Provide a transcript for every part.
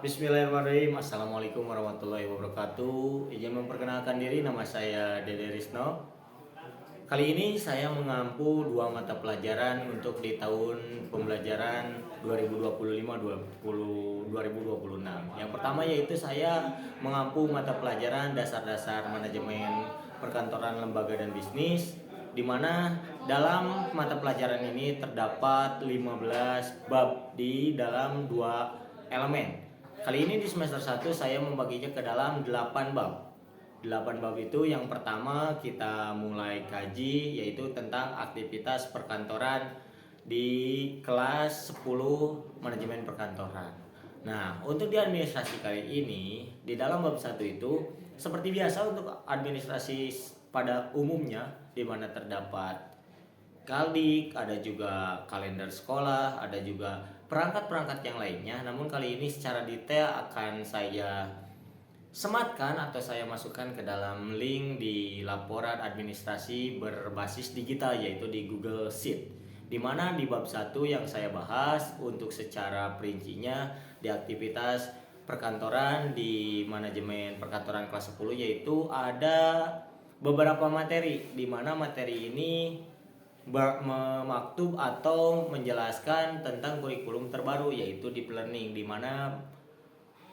Bismillahirrahmanirrahim. Assalamualaikum warahmatullahi wabarakatuh. Izin memperkenalkan diri, nama saya Dede Risno. Kali ini saya mengampu dua mata pelajaran untuk di tahun pembelajaran 2025-2026. Yang pertama yaitu saya mengampu mata pelajaran dasar-dasar manajemen perkantoran lembaga dan bisnis, di mana dalam mata pelajaran ini terdapat 15 bab di dalam dua elemen. Kali ini di semester 1 saya membaginya ke dalam 8 bab. 8 bab itu yang pertama kita mulai kaji yaitu tentang aktivitas perkantoran di kelas 10 manajemen perkantoran. Nah, untuk di administrasi kali ini di dalam bab 1 itu seperti biasa untuk administrasi pada umumnya di mana terdapat Kaldik, ada juga kalender sekolah, ada juga perangkat-perangkat yang lainnya. Namun kali ini secara detail akan saya sematkan atau saya masukkan ke dalam link di laporan administrasi berbasis digital yaitu di Google Sheet. Di mana di bab 1 yang saya bahas untuk secara perincinya di aktivitas perkantoran di manajemen perkantoran kelas 10 yaitu ada beberapa materi, di mana materi ini memaktub atau menjelaskan tentang kurikulum terbaru yaitu deep learning, di mana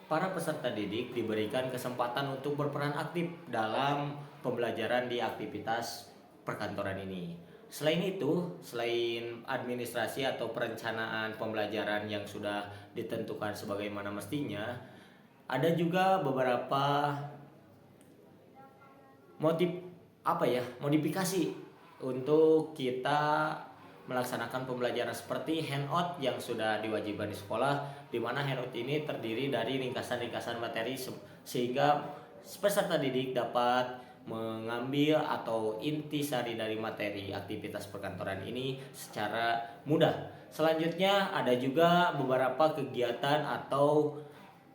para peserta didik diberikan kesempatan untuk berperan aktif dalam pembelajaran di aktivitas perkantoran ini. Selain itu, selain administrasi atau perencanaan pembelajaran yang sudah ditentukan sebagaimana mestinya, ada juga beberapa modifikasi untuk kita melaksanakan pembelajaran seperti handout yang sudah diwajibkan di sekolah, di mana handout ini terdiri dari ringkasan-ringkasan materi sehingga peserta didik dapat mengambil atau intisari dari materi aktivitas perkantoran ini secara mudah. Selanjutnya ada juga beberapa kegiatan atau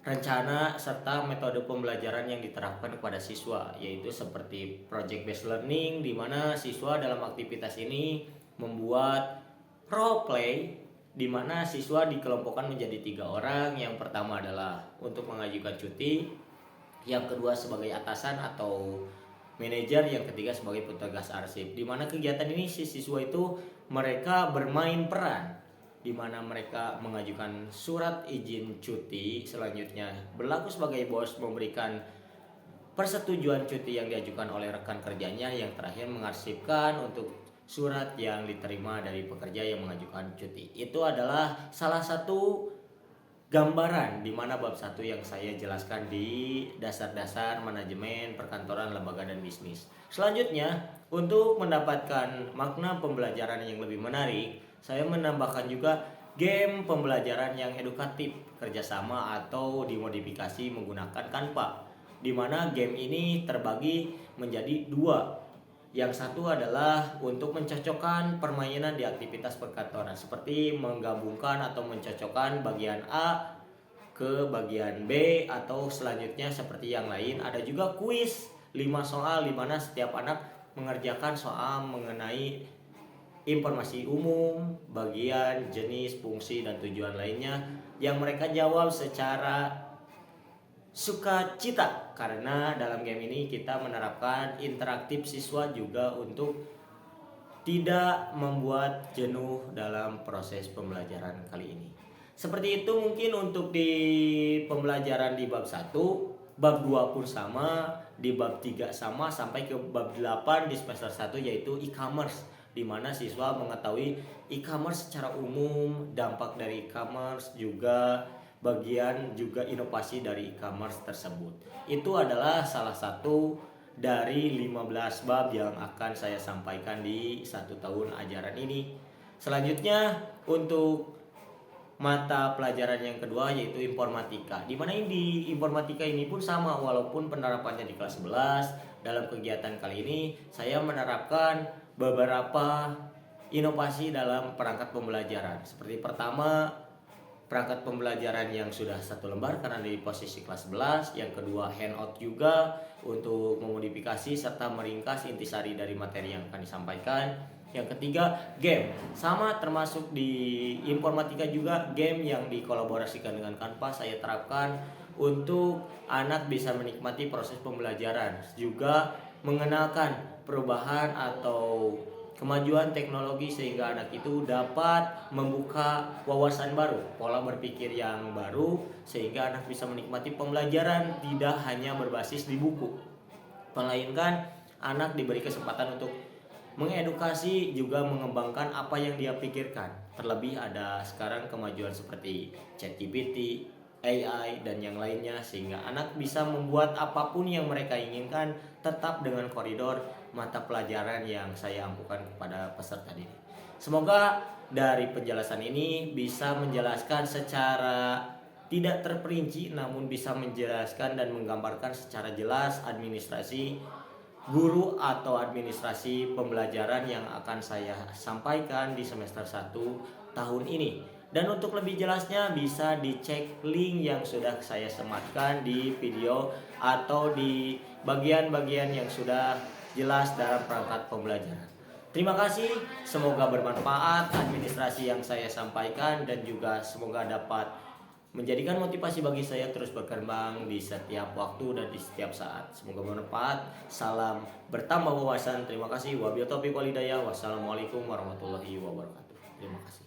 rencana serta metode pembelajaran yang diterapkan kepada siswa, yaitu seperti project based learning, di mana siswa dalam aktivitas ini membuat role play, di mana siswa dikelompokkan menjadi 3 orang. Yang pertama adalah untuk mengajukan cuti, yang kedua sebagai atasan atau manajer, yang ketiga sebagai petugas arsip. Di mana kegiatan ini si siswa itu mereka bermain peran, di mana mereka mengajukan surat izin cuti, selanjutnya berlaku sebagai bos memberikan persetujuan cuti yang diajukan oleh rekan kerjanya, yang terakhir mengarsipkan untuk surat yang diterima dari pekerja yang mengajukan cuti. Itu adalah salah satu gambaran di mana bab 1 yang saya jelaskan di dasar-dasar manajemen perkantoran lembaga dan bisnis. Selanjutnya, untuk mendapatkan makna pembelajaran yang lebih menarik, saya menambahkan juga game pembelajaran yang edukatif kerjasama atau dimodifikasi menggunakan Canva, di mana game ini terbagi menjadi 2. Yang satu adalah untuk mencocokkan permainan di aktivitas perkantoran, seperti menggabungkan atau mencocokkan bagian A ke bagian B atau selanjutnya seperti yang lain. Ada juga kuis 5 soal, di mana setiap anak mengerjakan soal mengenai informasi umum, bagian, jenis, fungsi, dan tujuan lainnya yang mereka jawab secara sukacita, karena dalam game ini kita menerapkan interaktif siswa juga untuk tidak membuat jenuh dalam proses pembelajaran kali ini. Seperti itu mungkin untuk di pembelajaran di bab 1, bab 2 pun sama, di bab 3 sama, sampai ke bab 8 di semester 1 yaitu e-commerce, di mana siswa mengetahui e-commerce secara umum, dampak dari e-commerce, juga bagian juga inovasi dari e-commerce tersebut. Itu adalah salah satu dari 15 bab yang akan saya sampaikan di 1 tahun ajaran ini. Selanjutnya untuk mata pelajaran yang kedua yaitu informatika, di mana di informatika ini pun sama, walaupun penerapannya di kelas 11. Dalam kegiatan kali ini saya menerapkan beberapa inovasi dalam perangkat pembelajaran. Seperti pertama, perangkat pembelajaran yang sudah 1 lembar karena di posisi kelas 11. Yang kedua, handout juga untuk memodifikasi serta meringkas intisari dari materi yang akan disampaikan. Yang ketiga, game. Sama termasuk di informatika juga, game yang dikolaborasikan dengan Canva saya terapkan untuk anak bisa menikmati proses pembelajaran, juga mengenalkan perubahan atau kemajuan teknologi sehingga anak itu dapat membuka wawasan baru, pola berpikir yang baru, sehingga anak bisa menikmati pembelajaran tidak hanya berbasis di buku, melainkan anak diberi kesempatan untuk mengedukasi, juga mengembangkan apa yang dia pikirkan. Terlebih ada sekarang kemajuan seperti ChatGPT, AI, dan yang lainnya, sehingga anak bisa membuat apapun yang mereka inginkan tetap dengan koridor mata pelajaran yang saya ampukan kepada peserta didik. Semoga dari penjelasan ini bisa menjelaskan secara tidak terperinci, namun bisa menjelaskan dan menggambarkan secara jelas administrasi guru atau administrasi pembelajaran yang akan saya sampaikan di semester 1 tahun ini. Dan untuk lebih jelasnya bisa dicek link yang sudah saya sematkan di video atau di bagian-bagian yang sudah jelas dalam perangkat pembelajaran. Terima kasih, semoga bermanfaat administrasi yang saya sampaikan dan juga semoga dapat menjadikan motivasi bagi saya terus berkembang di setiap waktu dan di setiap saat. Semoga bermanfaat. Salam bertambah wawasan. Terima kasih. Wabillahi taufiq wal hidayah. Wassalamualaikum warahmatullahi wabarakatuh. Terima kasih.